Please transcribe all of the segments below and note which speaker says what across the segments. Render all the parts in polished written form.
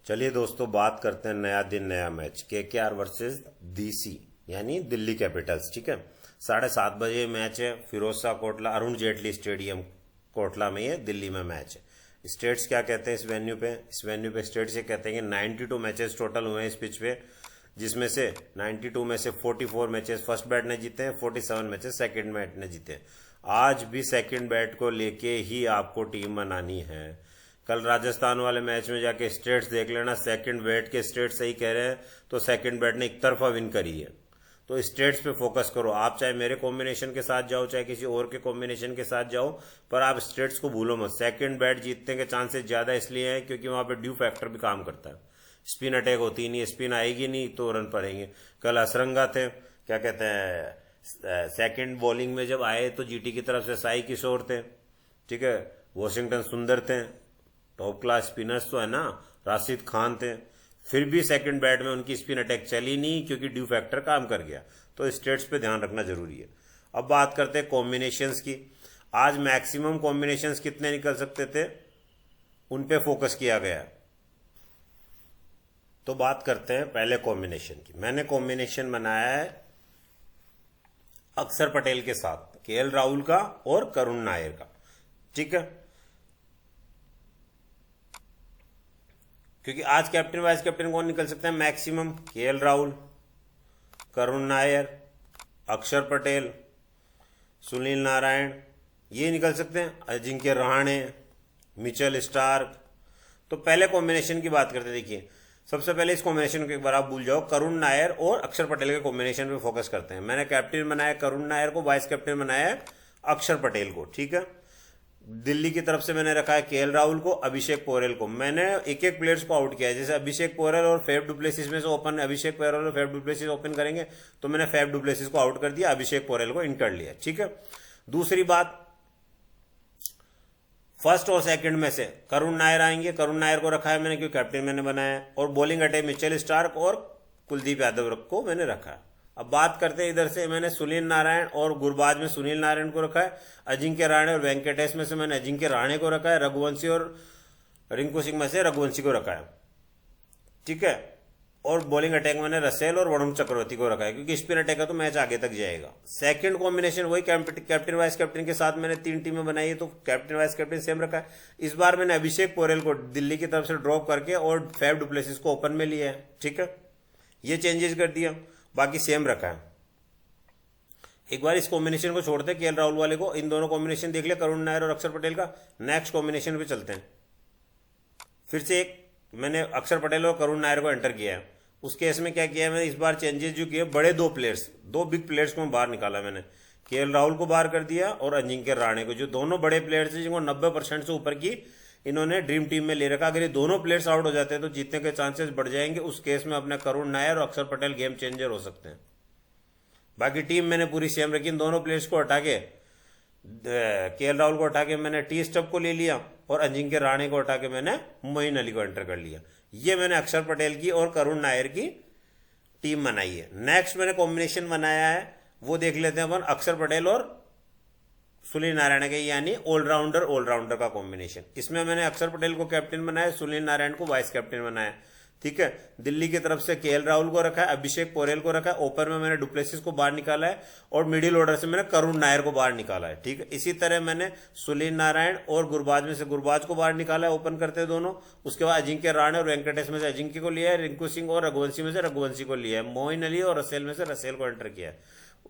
Speaker 1: चलिए दोस्तों, बात करते हैं नया दिन नया मैच केकेआर वर्सेस डीसी यानी दिल्ली कैपिटल्स। ठीक है, 7:30 बजे मैच है। फिरोज शाह कोटला अरुण जेटली स्टेडियम कोटला में, ये दिल्ली में मैच है। स्टेट्स क्या कहते हैं इस वेन्यू पे स्टेट्स ये कहते हैं कि 92 मैचेस टोटल हुए हैं इस पिच पे, जिसमें से 92 में से 44 मैचेस फर्स्ट बैट ने जीते हैं, 47 मैचेस सेकंड बैट ने जीते हैं। आज भी सेकंड बैट को लेके ही आपको टीम बनानी है। कल राजस्थान वाले मैच में जाके स्टेट्स देख लेना, सेकंड बैट के स्टेट्स सही कह रहे हैं, तो सेकंड बैट ने एक तरफा विन करी है। तो स्टेट्स पे फोकस करो। आप चाहे मेरे कॉम्बिनेशन के साथ जाओ, चाहे किसी और के कॉम्बिनेशन के साथ जाओ, पर आप स्टेट्स को भूलो मत। सेकंड बैट जीतने के चांसेस ज्यादा इसलिए हैं क्योंकि वहां पे ड्यू फैक्टर भी काम करता है। स्पिन अटैक होती नहीं है, स्पिन आएगी नहीं तो रन पड़ेंगे। कल असरंगा थे, क्या कहते हैं, सेकंड बॉलिंग में जब आए तो जीटी की तरफ से साई किशोर थे, ठीक है, वॉशिंगटन सुंदर थे, टॉप क्लास स्पिनर्स तो है ना, राशिद खान थे। फिर भी सेकंड बैट में उनकी स्पिन अटैक चली नहीं क्योंकि ड्यू फैक्टर काम कर गया। तो स्टेट्स पे ध्यान रखना जरूरी है। अब बात करते हैं कॉम्बिनेशंस की। आज मैक्सिमम कॉम्बिनेशंस कितने निकल सकते थे, उन पे फोकस किया गया। तो बात करते हैं पहले कॉम्बिनेशन की। मैंने कॉम्बिनेशन बनाया है अक्षर पटेल के साथ, केएल राहुल का और करुण नायर का। ठीक है, क्योंकि आज कैप्टन वाइस कैप्टन कौन निकल सकते हैं मैक्सिमम, केएल राहुल, करुण नायर, अक्षर पटेल, सुनील नारायण, ये निकल सकते हैं, अजिंक्य रहाणे, मिचेल स्टार्क। तो पहले कॉम्बिनेशन की बात करते हैं। देखिए, सबसे पहले इस कॉम्बिनेशन को एक बार आप भूल जाओ, करुण नायर और अक्षर पटेल के कॉम्बिनेशन पे फोकस करते हैं। मैंने कैप्टन बनाया करुण नायर को, वाइस कैप्टन बनाया है अक्षर पटेल को। ठीक है, दिल्ली की तरफ से मैंने रखा है केएल राहुल को, अभिषेक पोरेल को। मैंने एक एक प्लेयर्स को आउट किया है, जैसे अभिषेक पोरेल और फैफ डुप्लेसिस में से ओपन, अभिषेक पोरेल और फैफ डुप्लेसिस ओपन करेंगे, तो मैंने फैफ डुप्लेसिस को आउट कर दिया, अभिषेक पोरेल को इन कर लिया। ठीक है, दूसरी बात, फर्स्ट और सेकंड में से करुण नायर आएंगे, करुण नायर को रखा है मैंने क्योंकि कैप्टन मैंने बनाया है, और बॉलिंग अटैक मिचेल स्टार्क और कुलदीप यादव को मैंने रखा है। अब बात करते हैं इधर से, मैंने सुनील नारायण और गुरबाज में सुनील नारायण को रखा है, अजिंक्य रहाणे और वेंकटेश में से मैंने अजिंक्य रहाणे को रखा है, रघुवंशी और रिंकू सिंह में से रघुवंशी को रखा है। ठीक है, और बॉलिंग अटैक मैंने रसेल और वरुण चक्रवर्ती को रखा है क्योंकि स्पिन अटैक है तो मैच आगे तक जाएगा। सेकंड कॉम्बिनेशन वही कैप्टन वाइस कैप्टन के साथ मैंने 3 टीमें बनाई है, तो कैप्टन वाइस कैप्टन सेम रखा है। इस बार मैंने अभिषेक पोरेल को दिल्ली की तरफ से ड्रॉप करके और फैफ डुप्लेसिस को ओपन में लिया है। ठीक है, ये चेंजेस कर दिया, बाकी सेम रखा है। एक बार इस कॉम्बिनेशन को छोड़ते हैं, केएल राहुल वाले को, इन दोनों कॉम्बिनेशन देख लिया करुण नायर और अक्षर पटेल का। नेक्स्ट कॉम्बिनेशन पे चलते हैं। फिर से एक मैंने अक्षर पटेल और करुण नायर को एंटर किया है। उस केस में क्या किया है मैंने, इस बार चेंजेस जो किए, बड़े दो बिग प्लेयर्स को बाहर निकाला मैंने। केएल राहुल को बाहर कर दिया और अजिंक्य रहाणे को, जो दोनों बड़े प्लेयर्स थे जिनको 90% से ऊपर की इन्होंने ड्रीम टीम में ले रखा। अगर ये दोनों प्लेयर्स आउट हो जाते हैं तो जीतने के चांसेस बढ़ जाएंगे। उस केस में अपने करुण नायर और अक्षर पटेल गेम चेंजर हो सकते हैं। बाकी टीम मैंने पूरी सेम रखी। इन दोनों प्लेयर्स को हटा के, केएल राहुल को हटा के मैंने टी स्टब को ले लिया और अजिंक्य रहाणे को हटा के मैंने मोइन अली को एंटर कर लिया। ये मैंने अक्षर पटेल की और करुण नायर की टीम बनाई है। नेक्स्ट मैंने कॉम्बिनेशन बनाया है, वो देख लेते हैं अपन, अक्षर पटेल और सुनील नारायण के, यानी ऑलराउंडर का कॉम्बिनेशन। इसमें मैंने अक्षर पटेल को कैप्टन बनाया, सुनील नारायण को वाइस कैप्टन बनाया। ठीक है, दिल्ली की तरफ से केएल राहुल को रखा है, अभिषेक पोरेल को रखा है, ओपन में मैंने डुप्लेसिस को बाहर निकाला है और मिडिल ऑर्डर से मैंने करुण नायर को बाहर निकाला है। ठीक है, इसी तरह मैंने सुनील नारायण और गुरबाज में से गुरबाज को बाहर निकाला है, ओपन करते दोनों। उसके बाद अजिंक्य रहाणे और वेंकटेश में से अजिंक्य को लिया है, रिंकू सिंह और रघुवंशी में से रघुवंशी को लिया है, मोइन अली और रसेल में से रसेल को एंटर किया है,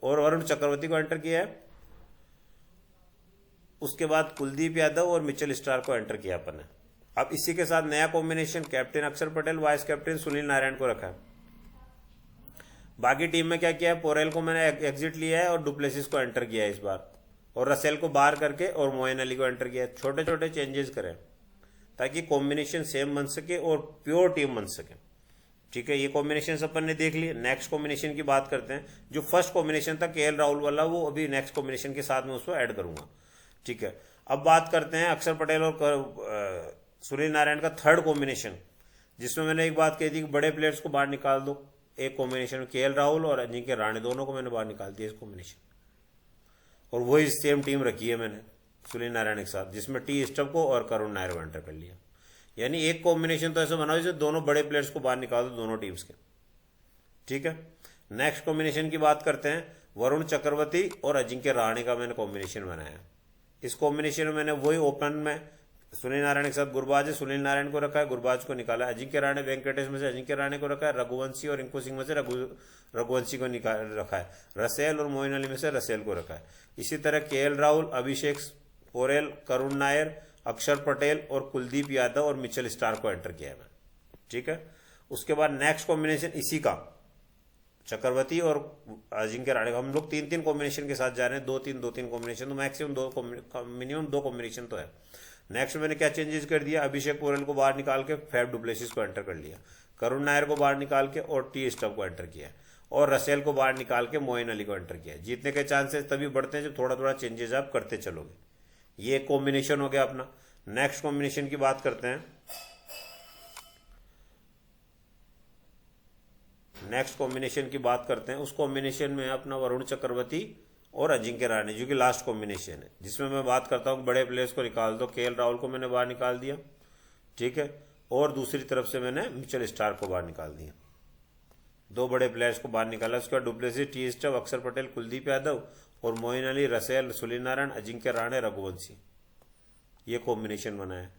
Speaker 1: और वरुण चक्रवर्ती को एंटर किया है। उसके बाद कुलदीप यादव और मिचेल स्टार्क को एंटर किया अपन ने। अब इसी के साथ नया कॉम्बिनेशन, कैप्टन अक्षर पटेल, वाइस कैप्टन सुनील नारायण को रखा है। बाकी टीम में क्या किया है, पोरेल को मैंने एग्जिट लिया है और डुप्लेसिस को एंटर किया है इस बार, और रसेल को बाहर करके और मोइन अली को एंटर किया है। छोटे छोटे चेंजेस करें ताकि कॉम्बिनेशन सेम बन सके और प्योर टीम बन सके। ठीक है, ये कॉम्बिनेशन अपन ने देख लिए। नेक्स्ट कॉम्बिनेशन की बात करते हैं। जो फर्स्ट कॉम्बिनेशन था केएल राहुल वाला, वो अभी नेक्स्ट कॉम्बिनेशन के साथ में उसको ऐड करूंगा। ठीक है, अब बात करते हैं अक्षर पटेल और सुनील नारायण का थर्ड कॉम्बिनेशन, जिसमें मैंने एक बात कही थी कि बड़े प्लेयर्स को बाहर निकाल दो। एक कॉम्बिनेशन में केएल राहुल और अजिंक्य रहाणे दोनों को मैंने बाहर निकाल दिया इस कॉम्बिनेशन, और वही सेम टीम रखी है मैंने सुनील नारायण के साथ, जिसमें टी स्टब को और करुण नायर को एंटर कर लिया। यानी एक कॉम्बिनेशन तो ऐसा बनाओ जैसे दोनों बड़े प्लेयर्स को बाहर निकाल दो दोनों टीम्स के, ठीक है। नेक्स्ट कॉम्बिनेशन की बात करते हैं, वरुण चक्रवर्ती और अजिंक्य रहाणे का मैंने कॉम्बिनेशन बनाया। इस कॉम्बिनेशन में मैंने वही ओपन में सुनील नारायण के साथ गुरबाज है, सुनील नारायण को रखा है, गुरबाज को निकाला। अजिंक्य रहाणे वेंकटेश में से अजिंक्य रहाणे को रखा है, रघुवंशी और रिंकू सिंह में से रघुवंशी को निकाल रखा है, रसेल और मोइन अली में से रसेल को रखा है। इसी तरह केएल राहुल, अभिषेक पोरेल, करुण नायर, अक्षर पटेल और कुलदीप यादव और मिचेल स्टार्क को एंटर किया है, ठीक है। उसके बाद नेक्स्ट कॉम्बिनेशन इसी का चक्रवर्ती और अजिंक्य रहाणे, हम लोग 3-3 कॉम्बिनेशन के साथ जा रहे हैं, 2-3 कॉम्बिनेशन, तो मैक्सिमम मिनिमम 2 कॉम्बिनेशन तो है। नेक्स्ट मैंने क्या चेंजेस कर दिया, अभिषेक पोरेल को बाहर निकाल के फैफ डुप्लेसिस को एंटर कर लिया, करुण नायर को बाहर निकाल के और टी स्टफ को एंटर किया, और रसेल को बाहर निकाल के मोइन अली को एंटर किया। जीतने के चांसेस तभी बढ़ते हैं जब थोड़ा थोड़ा चेंजेस आप करते चलोगे। ये कॉम्बिनेशन हो गया अपना। नेक्स्ट कॉम्बिनेशन की बात करते हैं। उस कॉम्बिनेशन में अपना वरुण चक्रवर्ती और अजिंक्य रहाणे जो कि लास्ट कॉम्बिनेशन है, जिसमें मैं बात करता हूं बड़े प्लेयर्स को निकाल दो। केएल राहुल को मैंने बाहर निकाल दिया, ठीक है, और दूसरी तरफ से मैंने मिचेल स्टार्क को बाहर निकाल दिया। 2 बड़े प्लेयर्स को बाहर निकाला। उसके बाद डुप्लेसिस, टी स्टफ, अक्षर पटेल, कुलदीप यादव और मोइन अली, रसेल, सुनील नारायण, अजिंक्य रहाणे, रघुवंशी, ये कॉम्बिनेशन बना है,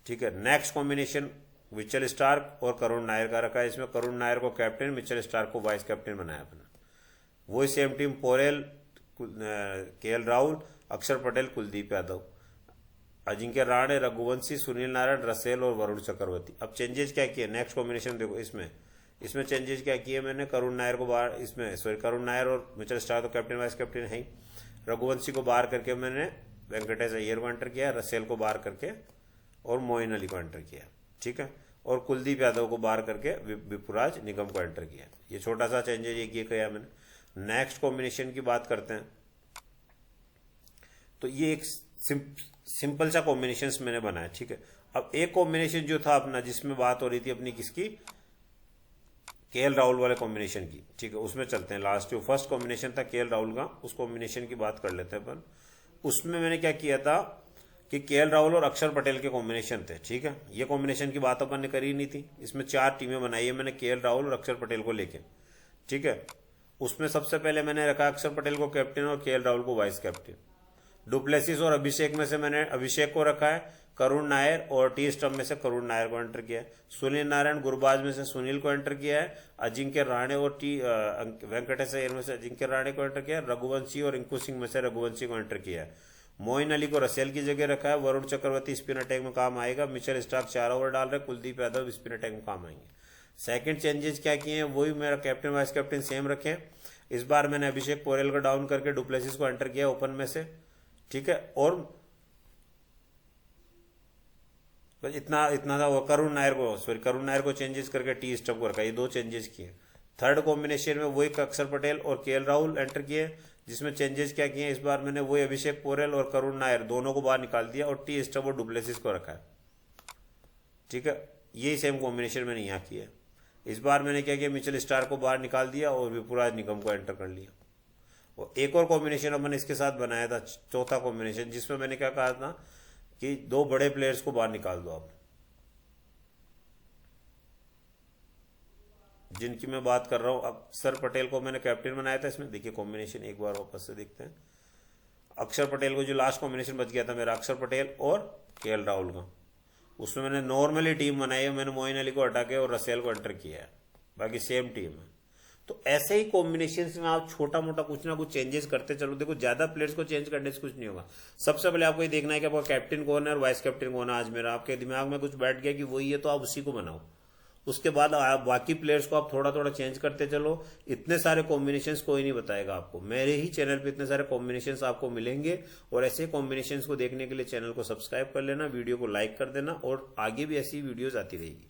Speaker 1: ठीक है। नेक्स्ट कॉम्बिनेशन मिचेल स्टार्क और करुण नायर का रखा है। इसमें करुण नायर को कैप्टन, मिचेल स्टार्क को वाइस कैप्टन बनाया अपना। वही same team, Porel, KL Rahul, अक्षर पटेल, कुलदीप यादव, अजिंक्य रहाणे, रघुवंशी, सुनील नारायण, रसेल और वरुण चक्रवर्ती। अब चेंजेस क्या किए, नेक्स्ट कॉम्बिनेशन देखो, इसमें चेंजेस क्या किए मैंने, करुण नायर को बाहर, करुण नायर और मिचेल स्टार्क तो कैप्टन वाइस कैप्टन है ही। रघुवंशी को बाहर करके मैंने वेंकटेश अय्यर को एंटर किया, रसेल को बाहर करके और मोइन अली को एंटर किया, ठीक है, और कुलदीप यादव को बाहर करके विपुराज निगम को एंटर किया। ये छोटा सा चेंजेस ये किया मैंने। नेक्स्ट कॉम्बिनेशन की बात करते हैं, तो ये एक सिंपल सा कॉम्बिनेशन मैंने बनाया, ठीक है। अब एक कॉम्बिनेशन जो था अपना, जिसमें बात हो रही थी अपनी किसकी, केएल राहुल वाले कॉम्बिनेशन की, ठीक है, उसमें चलते हैं। लास्ट जो फर्स्ट कॉम्बिनेशन था केएल राहुल का, उस कॉम्बिनेशन की बात कर लेते हैं अपन। उसमें मैंने क्या किया था कि केएल राहुल और अक्षर पटेल के कॉम्बिनेशन थे, ठीक है। ये कॉम्बिनेशन की बात अपन ने करी नहीं थी। इसमें 4 टीमें बनाई है मैंने केएल राहुल और अक्षर पटेल को लेके, ठीक है। उसमें सबसे पहले मैंने रखा अक्षर पटेल को कैप्टन और केएल राहुल को वाइस कैप्टन। डुप्लेसिस और अभिषेक में से मैंने अभिषेक को रखा है, करुण नायर और टी स्टम्प में से करुण नायर को एंटर किया है, सुनील नारायण गुरबाज में से सुनील को एंटर किया है, अजिंक्य रहाणे और वेंकटेश अय्यर में से अजिंक्य रहाणे को एंटर किया है, रघुवंशी और रिंकू सिंह में से रघुवंशी को एंटर किया है, मोइन अली को रसेल की जगह रखा है, वरुण चक्रवर्ती स्पिन अटैक में काम आएगा, मिचेल स्टार्क 4 ओवर डाल रहे, कुलदीप यादव स्पिन अटैक में काम आएंगे। सेकंड चेंजेस क्या किए हैं, वही मेरा कैप्टन वाइस कैप्टन सेम रखे। इस बार मैंने अभिषेक पोरेल को डाउन करके डुप्लेसिस को एंटर किया ओपन में से, ठीक है, और बस इतना था। वो करुण नायर को चेंजेस करके टी स्टम्प को रखा, ये 2 चेंजेस किए। थर्ड कॉम्बिनेशन में वही अक्षर पटेल और केएल राहुल एंटर किए, जिसमें चेंजेस क्या किए, इस बार मैंने वही अभिषेक पोरेल और करुण नायर दोनों को बाहर निकाल दिया और टी स्टम्प और डुप्लेसिस को रखा है, ठीक है। यही सेम कॉम्बिनेशन मैंने यहाँ किया। इस बार मैंने क्या किया, मिचेल स्टार्क को बाहर निकाल दिया और विपुराज निगम को एंटर कर लिया। और एक और कॉम्बिनेशन मैंने इसके साथ बनाया था, चौथा कॉम्बिनेशन, जिसमें मैंने क्या कहा था कि 2 बड़े प्लेयर्स को बाहर निकाल दो आप, जिनकी मैं बात कर रहा हूं। अक्षर पटेल को मैंने कैप्टन बनाया था इसमें, देखिए कॉम्बिनेशन एक बार वापस से देखते हैं। अक्षर पटेल को जो लास्ट कॉम्बिनेशन बच गया था मेरा, अक्षर पटेल और केएल राहुल का, उसमें मैंने नॉर्मली टीम बनाई है, मैंने मोइन अली को हटा के और रसेल को एंटर किया है, बाकी सेम टीम है। तो ऐसे ही कॉम्बिनेशन में आप छोटा मोटा कुछ ना कुछ चेंजेस करते चलो। देखो ज्यादा प्लेयर्स को चेंज करने से कुछ नहीं होगा। सबसे पहले आपको ये देखना है कि आपका कैप्टन कौन है और वाइस कैप्टन कौन है। आज मेरा आपके दिमाग में कुछ बैठ गया कि वही है, तो आप उसी को बनाओ। उसके बाद आप बाकी प्लेयर्स को आप थोड़ा थोड़ा चेंज करते चलो। इतने सारे कॉम्बिनेशंस कोई नहीं बताएगा आपको, मेरे ही चैनल पे इतने सारे कॉम्बिनेशंस आपको मिलेंगे। और ऐसे कॉम्बिनेशंस को देखने के लिए चैनल को सब्सक्राइब कर लेना, वीडियो को लाइक कर देना, और आगे भी ऐसी वीडियोज आती रहेगी।